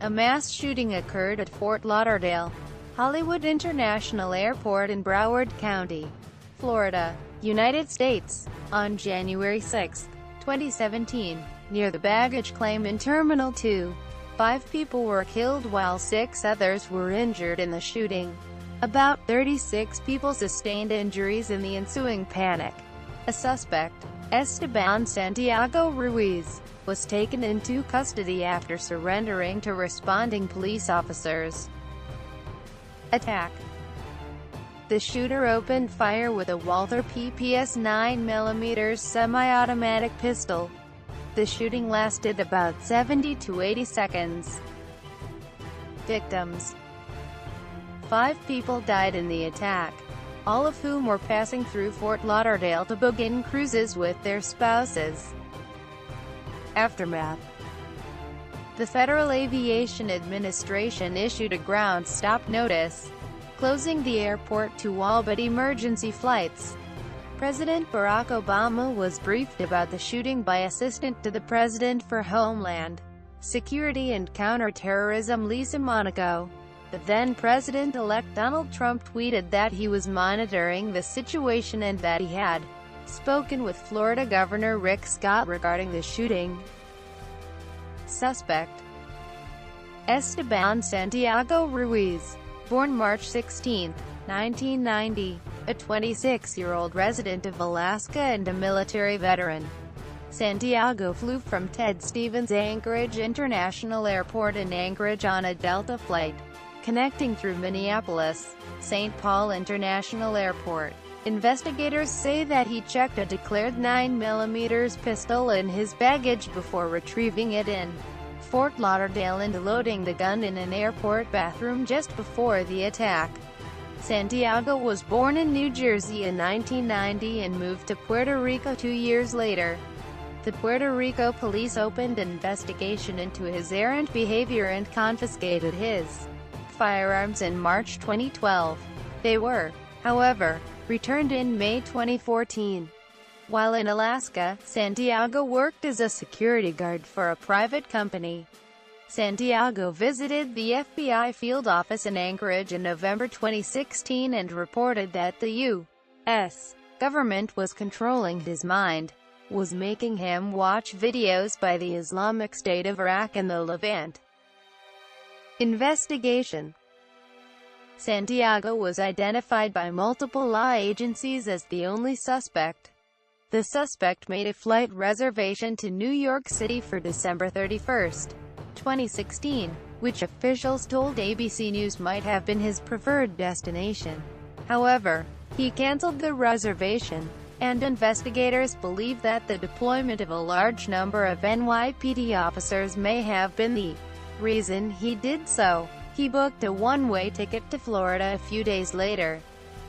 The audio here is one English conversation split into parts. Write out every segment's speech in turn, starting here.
A mass shooting occurred at Fort Lauderdale, Hollywood International Airport in Broward County, Florida, United States, on January 6, 2017, near the baggage claim in Terminal 2. 5 people were killed while 6 others were injured in the shooting. About 36 people sustained injuries in the ensuing panic. A suspect, Esteban Santiago-Ruiz, was taken into custody after surrendering to responding police officers. Attack. The shooter opened fire with a Walther PPS 9mm semi-automatic pistol. The shooting lasted about 70 to 80 seconds. Victims. 5 people died in the attack, all of whom were passing through Fort Lauderdale to begin cruises with their spouses. Aftermath. The Federal Aviation Administration issued a ground stop notice, closing the airport to all but emergency flights. President Barack Obama was briefed about the shooting by Assistant to the President for Homeland Security and Counterterrorism Lisa Monaco. The then-President-elect Donald Trump tweeted that he was monitoring the situation and that he had spoken with Florida Governor Rick Scott regarding the shooting. Suspect. Esteban Santiago-Ruiz, born March 16, 1990, a 26-year-old resident of Alaska and a military veteran. Santiago flew from Ted Stevens Anchorage International Airport in Anchorage on a Delta flight, connecting through Minneapolis, St. Paul International Airport. Investigators say that he checked a declared 9mm pistol in his baggage before retrieving it in Fort Lauderdale and loading the gun in an airport bathroom just before the attack. Santiago was born in New Jersey in 1990 and moved to Puerto Rico 2 years later. The Puerto Rico police opened an investigation into his errant behavior and confiscated his firearms in March 2012. They were, however, returned in May 2014. While in Alaska, Santiago worked as a security guard for a private company. Santiago visited the FBI field office in Anchorage in November 2016 and reported that the U.S. government was controlling his mind, was making him watch videos by the Islamic State of Iraq and the Levant. Investigation. Santiago was identified by multiple law agencies as the only suspect. The suspect made a flight reservation to New York City for December 31, 2016, which officials told ABC News might have been his preferred destination. However, he canceled the reservation, and investigators believe that the deployment of a large number of NYPD officers may have been the reason he did so. He booked a one-way ticket to Florida a few days later.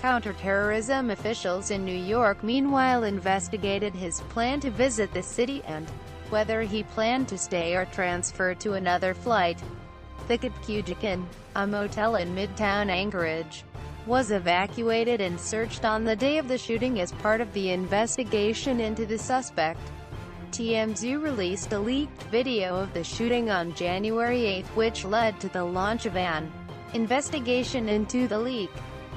Counterterrorism officials in New York meanwhile investigated his plan to visit the city and whether he planned to stay or transfer to another flight. The Katkujikin, a motel in Midtown Anchorage, was evacuated and searched on the day of the shooting as part of the investigation into the suspect. TMZ released a leaked video of the shooting on January 8, which led to the launch of an investigation into the leak.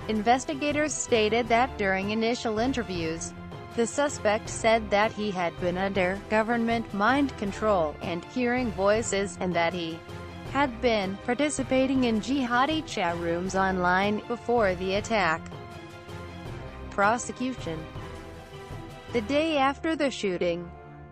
Investigators stated that during initial interviews, the suspect said that he had been under government mind control and hearing voices, and that he had been participating in jihadi chat rooms online before the attack. Prosecution. The day after the shooting,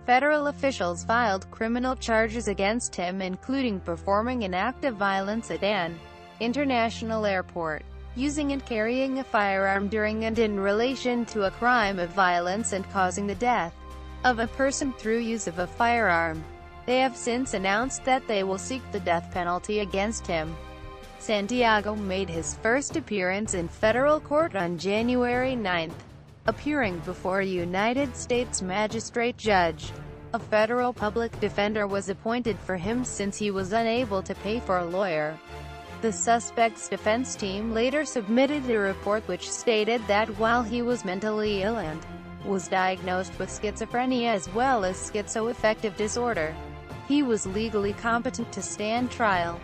federal officials filed criminal charges against him, including performing an act of violence at an international airport, using and carrying a firearm during and in relation to a crime of violence, and causing the death of a person through use of a firearm. They have since announced that they will seek the death penalty against him. Santiago made his first appearance in federal court on January 9, appearing before a United States magistrate judge. A federal public defender was appointed for him since he was unable to pay for a lawyer. The suspect's defense team later submitted a report which stated that while he was mentally ill and was diagnosed with schizophrenia as well as schizoaffective disorder, He was legally competent to stand trial.